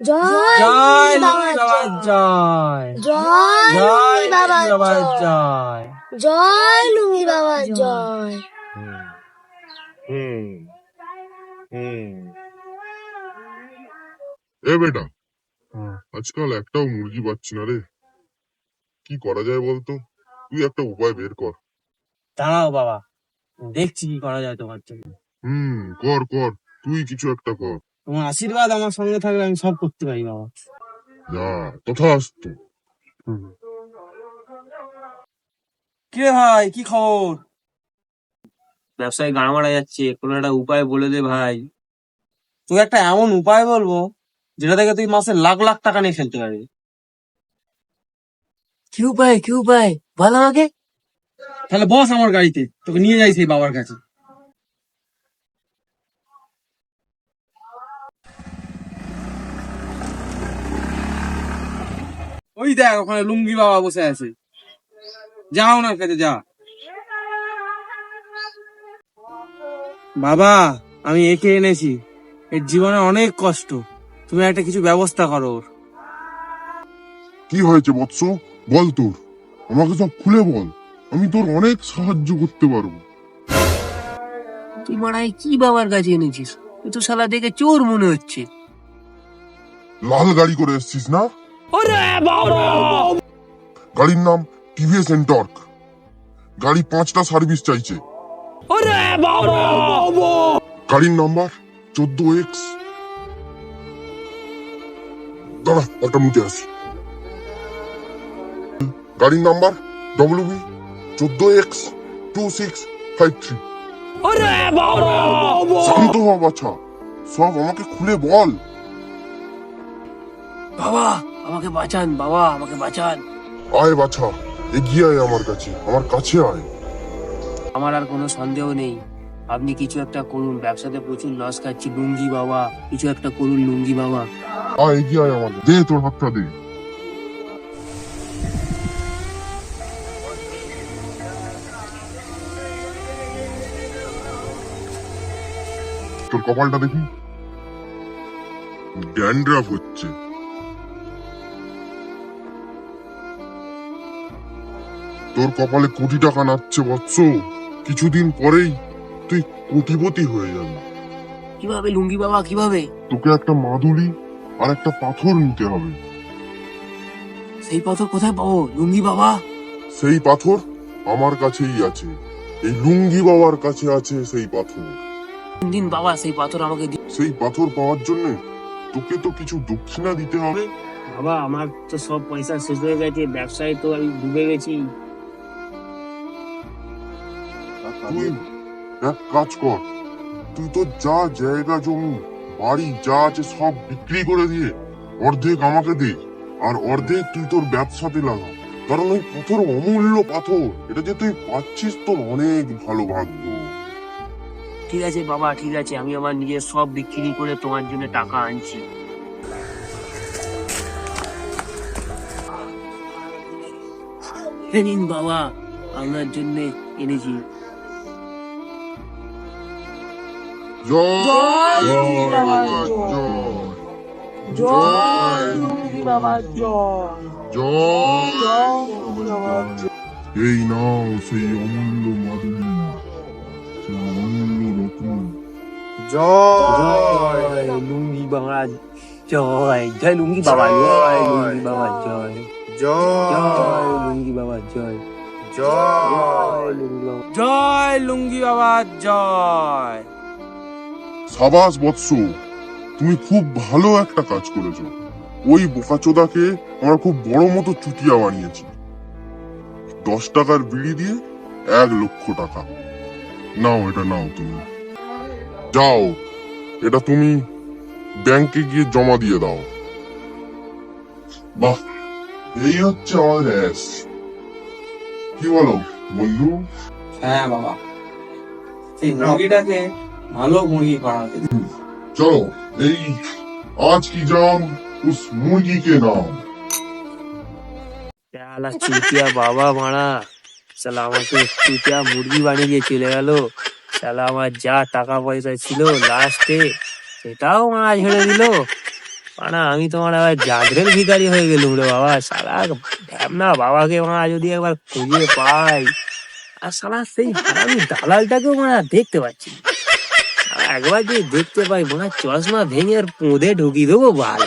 জয় জয় লুঙ্গি লুঙ্গি বাবার জয়, জয় জয় লুঙ্গি বাবার লুঙ্গি বাবার জয়, জয়। জয় লুঙ্গি বাবার জয়। এ বেটা, আজকাল একটাও মুরগি পাচ্ছি না রে। কি করা যায় বলতো? তুই একটা উপায় বের কর। দাঁড়াও বাবা, দেখছি কি করা যায় তোমার জন্য। কর কর, তুই কিছু একটা কর। তোমার আশীর্বাদ আমার সঙ্গে থাকলে আমি সব করতে পারি বাবা। যা, তথাস্তু। কে ভাই, কি খবর? ব্যবসায় গাড় মারা যাচ্ছে, কোনো একটা উপায় বলে দে ভাই। তুই একটা এমন উপায় বলবো যেটা থেকে তুই মাসে লাখ লাখ টাকা নিয়ে ফেলতে পারবি। কি উপায় বল আমাকে। তাহলে বস আমার গাড়িতে, তোকে নিয়ে যাই সেই বাবার কাছে। ওই দেখ ওখানে লুঙ্গি বাবা বসে আছে, যা ওনার কাছে যা। বাবা, আমি একে এনেছি, এর জীবনে অনেক কষ্ট, তুমি একটা কিছু ব্যবস্থা করো ওর। কি হয়েছে বৎস? বল তোর, আমাকে সব খুলে বল। আমি তোর অনেক সাহায্য করতে পারবো। তুই মারাই কি বাবার কাছে এনেছিস? তুই তো শালা দেখে চোর মনে হচ্ছে। লাল গাড়ি করে এসছিস না? গাড়ির নাম টিভিএস এন্টর্ক। গাড়ি 5টা সার্ভিস চাইছে। গাড়ির নাম্বার 14X। দাঁড়া, একটা মুটে আসি। গাড়ির নাম্বার WB 14X2653। শান্ত হ বাছা, সব আমাকে খুলে বল। বাবা আমাকে বাঁচান, বাবা আমাকে বাঁচান। আয় বাছা, এগিয়ে আয় আমার কাছে আয়। আমার আর কোনো সন্দেহ নেই, আপনি কিছু একটা করুন। ব্যবসাতে প্রচুর লস খাচ্ছি। লুঙ্গি বাবা, কিছু একটা করুন লুঙ্গি বাবা। আয়, এগিয়ে আয় আমার কাছে। দে তোর হাতটা দে। তোর কপালটা দেখি, ড্যান্ড্রাফ হচ্ছে। তোর কপালে কোটি টাকা নাচছে বৎস। কিছুদিন পরেই তুই কোটিপতি হয়ে যাবি। কিভাবে লুঙ্গি বাবা, কিভাবে? তোকে একটা মাদুলি আর একটা পাথর নিতে হবে। সেই পাথর কোথায় পাবো লুঙ্গি বাবা? সেই পাথর আমার কাছেই আছে। এই লুঙ্গি বাবার কাছে আছে সেই পাথর। দিন বাবা সেই পাথর আমাকে দিন। সেই পাথর পাওয়ার জন্য তোকে তো কিছু দক্ষিণা দিতে হবে। বাবা আমার তো সব পয়সা শেষ হয়ে গেছে, ব্যবসায় তো আমি ডুবে গেছি। তুই এক কাজ কর, তুই তো যা জায়গা জমি বাড়ি যা আছে সব বিক্রি করে দিয়ে অর্ধেক আমাকে দে, আর অর্ধেক তুই তোর ব্যবসাতে লাগা। কারণ ওই পাথর অমূল্য পাথর, এটা যে তুই পাচ্ছিস তোর অনেক ভালো ভাগ্য। ঠিক আছে বাবা, ঠিক আছে, আমি আমার নিজের সব বিক্রি করে তোমার জন্য টাকা আনছি। নিন বাবা, আপনার জন্য এনেছি। জয় জয় এই নাও সেই অমূল্য মাদুলি, সেই অমূল্য রত্ন। জয় লুঙ্গি বাবা জয়, জয় লুঙ্গি বাবা, জয় লুঙ্গি বাবা জয়, জয় লুঙ্গি বাবা জয়, জয় লুঙ্গি বাবা। জয় লুঙ্গি বাবা জয়। সাবাস বৎস, তুমি খুব ভালো একটা কাজ করেছো। ওই বোকাচোদাকে আমরা খুব বড় মতো চুটিয়া বানিয়েছি। 10 টাকার বিড়ি দিয়ে 1 লক্ষ টাকা। নাও, এটা নাও তুমি। যাও, এটা তুমি ব্যাংকে গিয়ে জমা দিয়ে দাও। বাহ, এই হচ্ছে আমাদের অ্যাস। কি বলো বন্ধু? হ্যাঁ বাবা, সেই মুরগিটাকে ভালো মুরগি বানাতে। চলো, এই আজ কি জাম উস মুরগি কে নাম। শালা চুতিয়া বাবা মারা, শালা আমাকে চুতিয়া মুরগি বানিয়ে দিয়ে চলে গেল। শালা আমার যা টাকা পয়সা ছিল লাস্টে সেটাও মারা ঝেড়ে দিল। না আমি তোমার আবার জাগরের ভিখারি হয়ে গেলুম রে বাবা। শালা না বাবাকে মারা যদি একবার খুঁজে পাই, আর শালা সেই হারামি দালালটাকেও মারা দেখতে পাচ্ছি না। শালা একবার যদি দেখতে পাই মনে হয় চশমা ভেঙে আর পোঁদে ঢুকিয়ে দেবো বাল।